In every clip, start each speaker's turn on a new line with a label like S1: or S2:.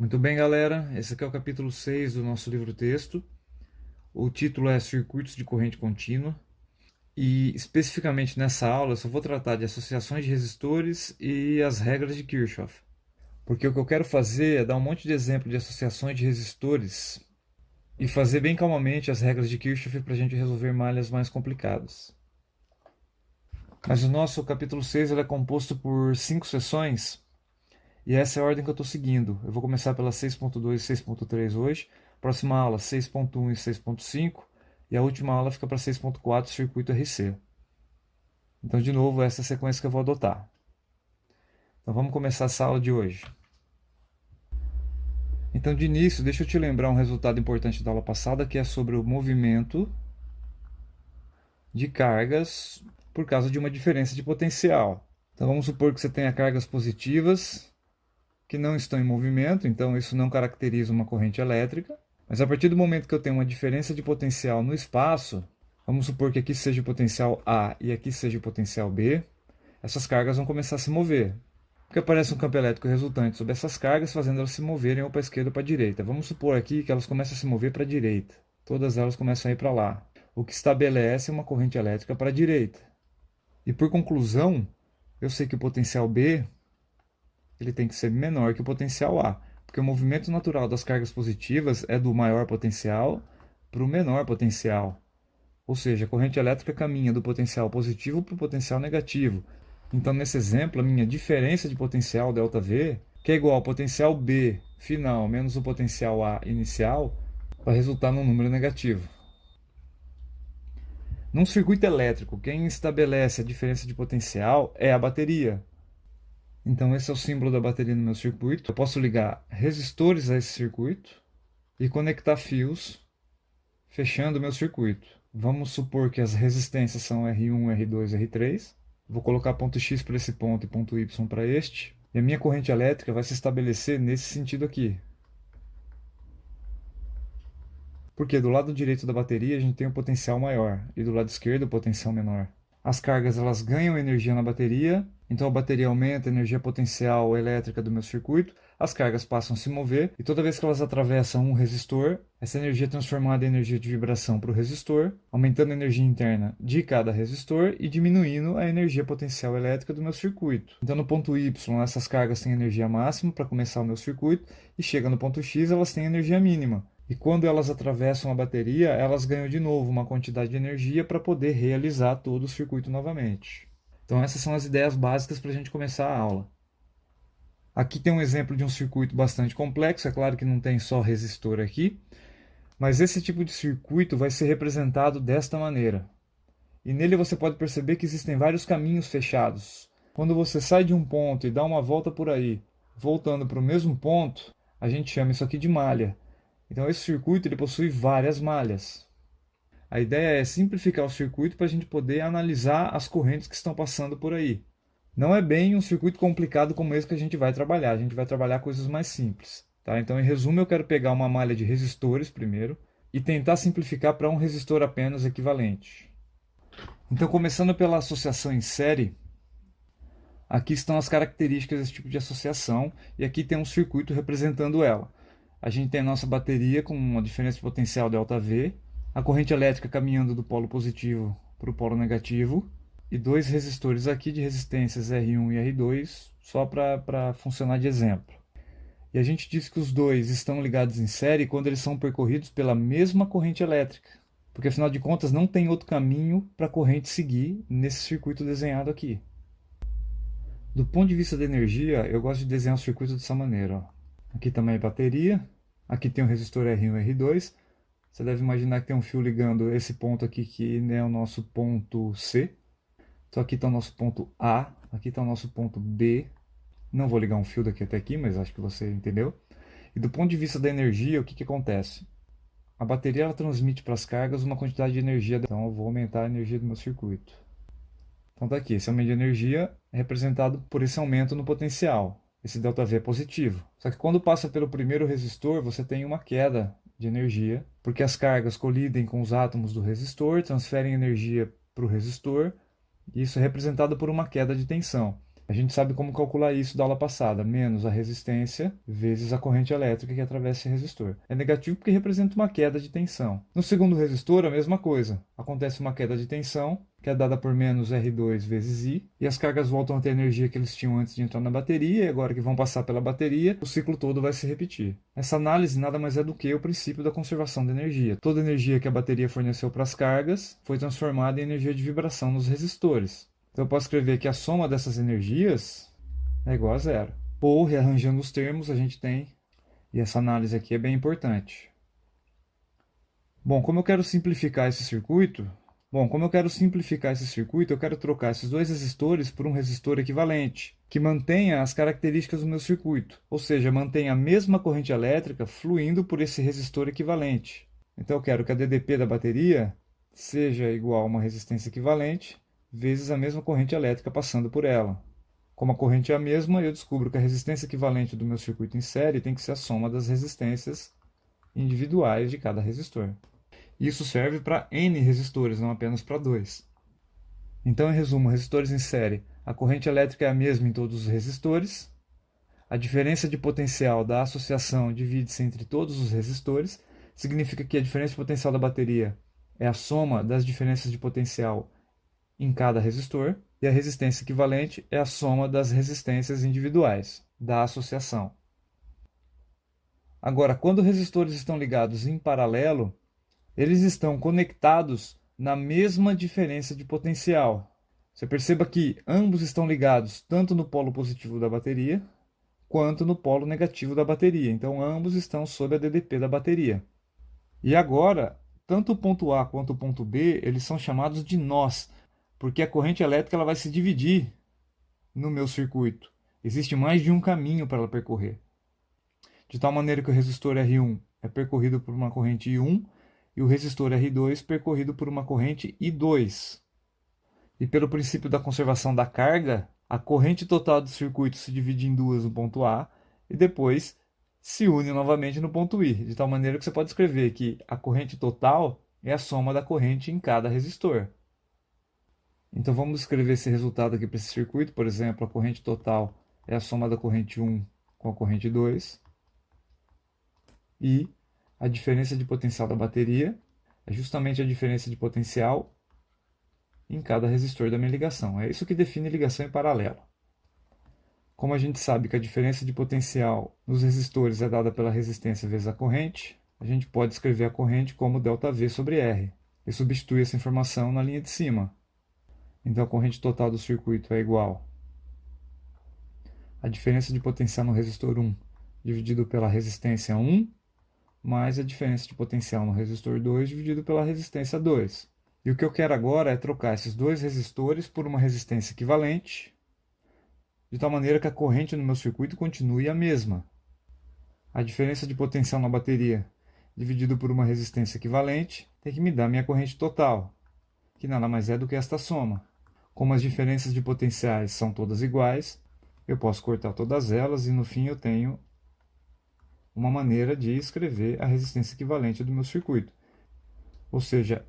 S1: Muito bem, galera. Esse aqui é o capítulo 6 do nosso livro-texto. O título é Circuitos de Corrente Contínua. E, especificamente nessa aula, eu só vou tratar de associações de resistores e as regras de Kirchhoff. Porque o que eu quero fazer é dar um monte de exemplo de associações de resistores e fazer bem calmamente as regras de Kirchhoff para a gente resolver malhas mais complicadas. Mas o nosso capítulo 6 ele é composto por 5 sessões. E essa é a ordem que eu estou seguindo. Eu vou começar pela 6.2 e 6.3 hoje. Próxima aula 6.1 e 6.5. E a última aula fica para 6.4, circuito RC. Então, de novo, essa é a sequência que eu vou adotar. Então, vamos começar essa aula de hoje. Então, de início, deixa eu te lembrar um resultado importante da aula passada, que é sobre o movimento de cargas por causa de uma diferença de potencial. Então, vamos supor que você tenha cargas positivas que não estão em movimento, então isso não caracteriza uma corrente elétrica. Mas a partir do momento que eu tenho uma diferença de potencial no espaço, vamos supor que aqui seja o potencial A e aqui seja o potencial B, essas cargas vão começar a se mover. Porque aparece um campo elétrico resultante sobre essas cargas, fazendo elas se moverem ou para a esquerda ou para a direita. Vamos supor aqui que elas começam a se mover para a direita. Todas elas começam a ir para lá. O que estabelece uma corrente elétrica para a direita. E por conclusão, eu sei que o potencial B ele tem que ser menor que o potencial A, porque o movimento natural das cargas positivas é do maior potencial para o menor potencial. Ou seja, a corrente elétrica caminha do potencial positivo para o potencial negativo. Então, nesse exemplo, a minha diferença de potencial, ΔV, que é igual ao potencial B final menos o potencial A inicial, vai resultar num número negativo. Num circuito elétrico, quem estabelece a diferença de potencial é a bateria. Então esse é o símbolo da bateria no meu circuito. Eu posso ligar resistores a esse circuito e conectar fios fechando o meu circuito. Vamos supor que as resistências são R1, R2, R3. Vou colocar ponto X para esse ponto e ponto Y para este. E a minha corrente elétrica vai se estabelecer nesse sentido aqui. Porque do lado direito da bateria a gente tem o potencial maior e do lado esquerdo o potencial menor. As cargas elas ganham energia na bateria, então a bateria aumenta a energia potencial elétrica do meu circuito, as cargas passam a se mover e toda vez que elas atravessam um resistor, essa energia é transformada em energia de vibração para o resistor, aumentando a energia interna de cada resistor e diminuindo a energia potencial elétrica do meu circuito. Então no ponto Y essas cargas têm energia máxima para começar o meu circuito e chega no ponto X elas têm energia mínima. E quando elas atravessam a bateria, elas ganham de novo uma quantidade de energia para poder realizar todo o circuito novamente. Então essas são as ideias básicas para a gente começar a aula. Aqui tem um exemplo de um circuito bastante complexo, é claro que não tem só resistor aqui, mas esse tipo de circuito vai ser representado desta maneira. E nele você pode perceber que existem vários caminhos fechados. Quando você sai de um ponto e dá uma volta por aí, voltando para o mesmo ponto, a gente chama isso aqui de malha. Então esse circuito ele possui várias malhas. A ideia é simplificar o circuito para a gente poder analisar as correntes que estão passando por aí. Não é bem um circuito complicado como esse que a gente vai trabalhar. A gente vai trabalhar coisas mais simples. Tá? Então, em resumo, eu quero pegar uma malha de resistores primeiro e tentar simplificar para um resistor apenas equivalente. Então, começando pela associação em série, aqui estão as características desse tipo de associação e aqui tem um circuito representando ela. A gente tem a nossa bateria com uma diferença de potencial ΔV, a corrente elétrica caminhando do polo positivo para o polo negativo, e dois resistores aqui de resistências R1 e R2, só para funcionar de exemplo. E a gente diz que os dois estão ligados em série quando eles são percorridos pela mesma corrente elétrica, porque afinal de contas não tem outro caminho para a corrente seguir nesse circuito desenhado aqui. Do ponto de vista da energia, eu gosto de desenhar o circuito dessa maneira. Ó. Aqui também é bateria, aqui tem o resistor R1 e R2. Você deve imaginar que tem um fio ligando esse ponto aqui, que é o nosso ponto C. Então aqui está o nosso ponto A, aqui está o nosso ponto B. Não vou ligar um fio daqui até aqui, mas acho que você entendeu. E do ponto de vista da energia, o que acontece? A bateria ela transmite para as cargas uma quantidade de energia, então eu vou aumentar a energia do meu circuito. Então está aqui, esse aumento de energia é representado por esse aumento no potencial. Esse ΔV é positivo. Só que quando passa pelo primeiro resistor, você tem uma queda de energia, porque as cargas colidem com os átomos do resistor, transferem energia para o resistor, e isso é representado por uma queda de tensão. A gente sabe como calcular isso da aula passada, menos a resistência vezes a corrente elétrica que atravessa esse resistor. É negativo porque representa uma queda de tensão. No segundo resistor, a mesma coisa. Acontece uma queda de tensão, que é dada por menos R2 vezes I, e as cargas voltam a ter a energia que eles tinham antes de entrar na bateria, e agora que vão passar pela bateria, o ciclo todo vai se repetir. Essa análise nada mais é do que o princípio da conservação de energia. Toda a energia que a bateria forneceu para as cargas foi transformada em energia de vibração nos resistores. Então eu posso escrever que a soma dessas energias é igual a zero. Ou, rearranjando os termos, a gente tem... E essa análise aqui é bem importante. Bom, como eu quero simplificar esse circuito... eu quero trocar esses dois resistores por um resistor equivalente, que mantenha as características do meu circuito, ou seja, mantenha a mesma corrente elétrica fluindo por esse resistor equivalente. Então eu quero que a DDP da bateria seja igual a uma resistência equivalente vezes a mesma corrente elétrica passando por ela. Como a corrente é a mesma, eu descubro que a resistência equivalente do meu circuito em série tem que ser a soma das resistências individuais de cada resistor. Isso serve para N resistores, não apenas para 2. Então, em resumo, resistores em série, a corrente elétrica é a mesma em todos os resistores, a diferença de potencial da associação divide-se entre todos os resistores, significa que a diferença de potencial da bateria é a soma das diferenças de potencial em cada resistor, e a resistência equivalente é a soma das resistências individuais da associação. Agora, quando resistores estão ligados em paralelo, eles estão conectados na mesma diferença de potencial. Você perceba que ambos estão ligados tanto no polo positivo da bateria quanto no polo negativo da bateria. Então, ambos estão sob a DDP da bateria. E agora, tanto o ponto A quanto o ponto B, eles são chamados de nós, porque a corrente elétrica ela vai se dividir no meu circuito. Existe mais de um caminho para ela percorrer. De tal maneira que o resistor R1 é percorrido por uma corrente I1 e o resistor R2 percorrido por uma corrente I2. E pelo princípio da conservação da carga, a corrente total do circuito se divide em duas no ponto A e depois se une novamente no ponto I, de tal maneira que você pode escrever que a corrente total é a soma da corrente em cada resistor. Então vamos escrever esse resultado aqui para esse circuito. Por exemplo, a corrente total é a soma da corrente 1 com a corrente 2. E a diferença de potencial da bateria é justamente a diferença de potencial em cada resistor da minha ligação. É isso que define ligação em paralelo. Como a gente sabe que a diferença de potencial nos resistores é dada pela resistência vezes a corrente, a gente pode escrever a corrente como ΔV sobre R e substituir essa informação na linha de cima. Então a corrente total do circuito é igual a diferença de potencial no resistor 1 dividido pela resistência 1 mais a diferença de potencial no resistor 2 dividido pela resistência 2. E o que eu quero agora é trocar esses dois resistores por uma resistência equivalente, de tal maneira que a corrente no meu circuito continue a mesma. A diferença de potencial na bateria dividido por uma resistência equivalente tem que me dar minha corrente total, que nada mais é do que esta soma. Como as diferenças de potenciais são todas iguais, eu posso cortar todas elas e no fim eu tenho uma maneira de escrever a resistência equivalente do meu circuito. Ou seja,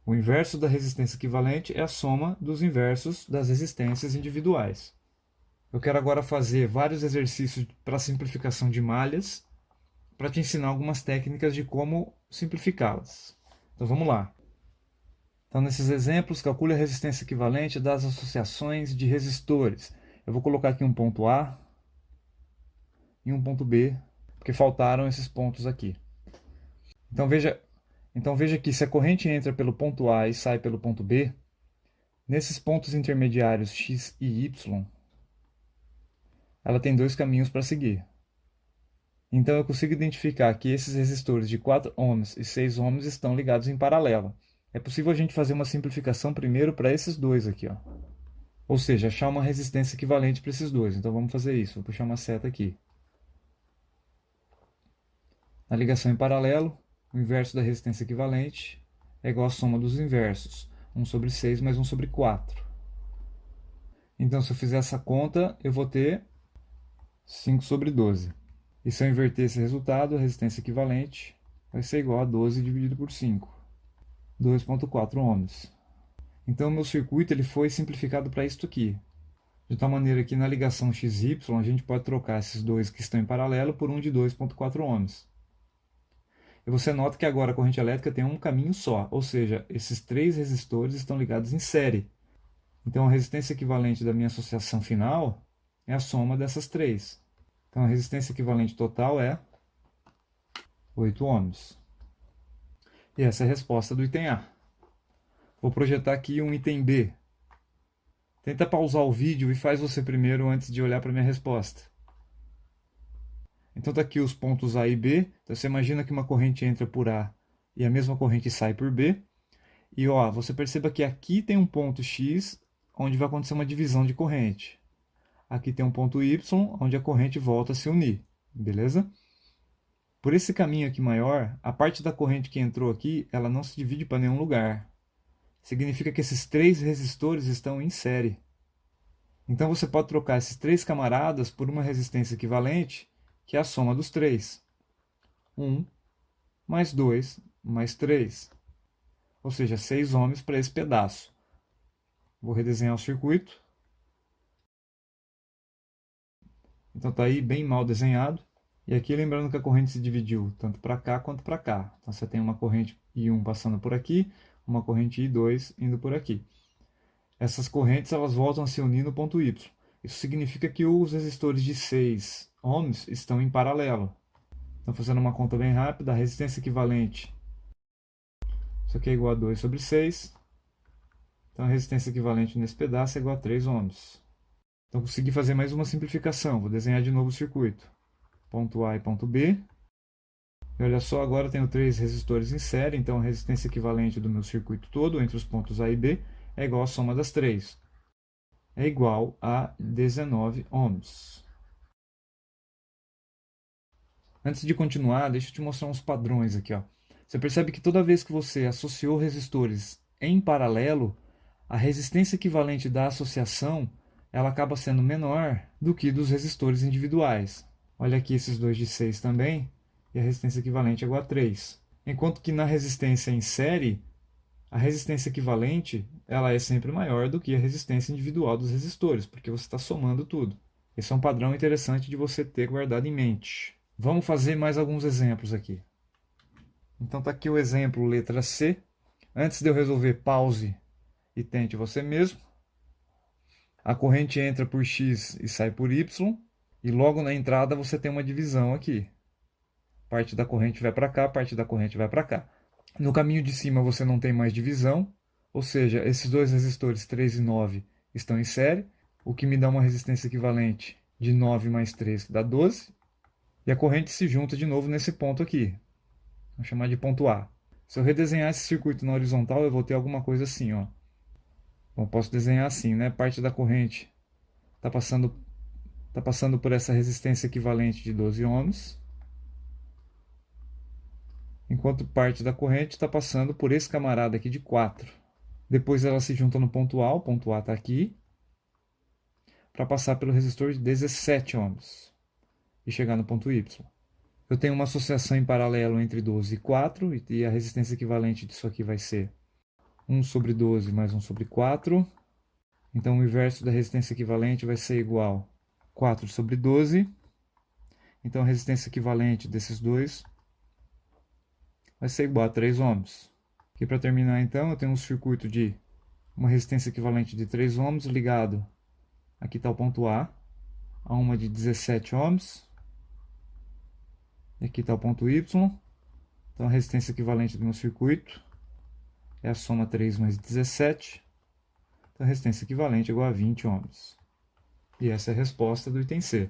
S1: o inverso da resistência equivalente é a soma dos inversos das resistências individuais. Eu quero agora fazer vários exercícios para simplificação de malhas, para te ensinar algumas técnicas de como simplificá-las. Então vamos lá. Então, nesses exemplos, calcule a resistência equivalente das associações de resistores. Eu vou colocar aqui um ponto A e um ponto B, porque faltaram esses pontos aqui. Então veja que se a corrente entra pelo ponto A e sai pelo ponto B, nesses pontos intermediários X e Y, ela tem dois caminhos para seguir. Então eu consigo identificar que esses resistores de 4 ohms e 6 ohms estão ligados em paralelo. É possível a gente fazer uma simplificação primeiro para esses dois aqui, ó. Ou seja, achar uma resistência equivalente para esses dois. Então vamos fazer isso. Vou puxar uma seta aqui. Na ligação em paralelo, o inverso da resistência equivalente é igual à soma dos inversos. 1 sobre 6 mais 1 sobre 4. Então, se eu fizer essa conta, eu vou ter 5 sobre 12. E se eu inverter esse resultado, a resistência equivalente vai ser igual a 12 dividido por 5. 2,4 ohms. Então, o meu circuito ele foi simplificado para isto aqui. De tal maneira que na ligação XY a gente pode trocar esses dois que estão em paralelo por um de 2,4 ohms. E você nota que agora a corrente elétrica tem um caminho só, ou seja, esses três resistores estão ligados em série. Então a resistência equivalente da minha associação final é a soma dessas três. Então a resistência equivalente total é 8 ohms. E essa é a resposta do item A. Vou projetar aqui um item B. Tenta pausar o vídeo e faz você primeiro antes de olhar para a minha resposta. Então tá aqui os pontos A e B. Então você imagina que uma corrente entra por A e a mesma corrente sai por B. E ó, você perceba que aqui tem um ponto X, onde vai acontecer uma divisão de corrente. Aqui tem um ponto Y, onde a corrente volta a se unir. Beleza? Por esse caminho aqui maior, a parte da corrente que entrou aqui, ela não se divide para nenhum lugar. Significa que esses três resistores estão em série. Então você pode trocar esses três camaradas por uma resistência equivalente, que é a soma dos três. 1 mais 2 mais 3. Ou seja, 6 ohms para esse pedaço. Vou redesenhar o circuito. Então está aí bem mal desenhado. E aqui lembrando que a corrente se dividiu tanto para cá quanto para cá. Então você tem uma corrente I1 passando por aqui, uma corrente I2 indo por aqui. Essas correntes elas voltam a se unir no ponto Y. Isso significa que os resistores de 6 ohms estão em paralelo. Então fazendo uma conta bem rápida, a resistência equivalente, isso aqui é igual a 2 sobre 6. Então a resistência equivalente nesse pedaço é igual a 3 ohms. Então consegui fazer mais uma simplificação. Vou desenhar de novo o circuito. Ponto A e ponto B. E olha só, agora eu tenho três resistores em série, então a resistência equivalente do meu circuito todo, entre os pontos A e B, é igual à soma das três. É igual a 19 ohms. Antes de continuar, deixa eu te mostrar uns padrões aqui. Ó. Você percebe que toda vez que você associou resistores em paralelo, a resistência equivalente da associação ela acaba sendo menor do que dos resistores individuais. Olha aqui esses dois de 6 também, e a resistência equivalente é igual a 3. Enquanto que na resistência em série, a resistência equivalente ela é sempre maior do que a resistência individual dos resistores, porque você está somando tudo. Esse é um padrão interessante de você ter guardado em mente. Vamos fazer mais alguns exemplos aqui. Então está aqui o exemplo letra C. Antes de eu resolver, pause e tente você mesmo. A corrente entra por X e sai por Y. E logo na entrada você tem uma divisão aqui. Parte da corrente vai para cá, parte da corrente vai para cá. No caminho de cima você não tem mais divisão, ou seja, esses dois resistores 3 e 9 estão em série, o que me dá uma resistência equivalente de 9 mais 3, que dá 12. E a corrente se junta de novo nesse ponto aqui. Vou chamar de ponto A. Se eu redesenhar esse circuito na horizontal, eu vou ter alguma coisa assim, ó. Bom, posso desenhar assim, né? Parte da corrente está passando por essa resistência equivalente de 12 ohms, enquanto parte da corrente está passando por esse camarada aqui de 4. Depois ela se junta no ponto A, o ponto A está aqui, para passar pelo resistor de 17 ohms e chegar no ponto Y. Eu tenho uma associação em paralelo entre 12 e 4, e a resistência equivalente disso aqui vai ser 1 sobre 12 mais 1 sobre 4. Então o inverso da resistência equivalente vai ser igual a 4 sobre 12. Então a resistência equivalente desses dois vai ser igual a 3 ohms. E para terminar então, eu tenho um circuito de uma resistência equivalente de 3 ohms ligado, aqui está o ponto A uma de 17 ohms. E aqui está o ponto Y. Então a resistência equivalente do meu circuito é a soma 3 mais 17. Então a resistência equivalente é igual a 20 ohms. E essa é a resposta do item C.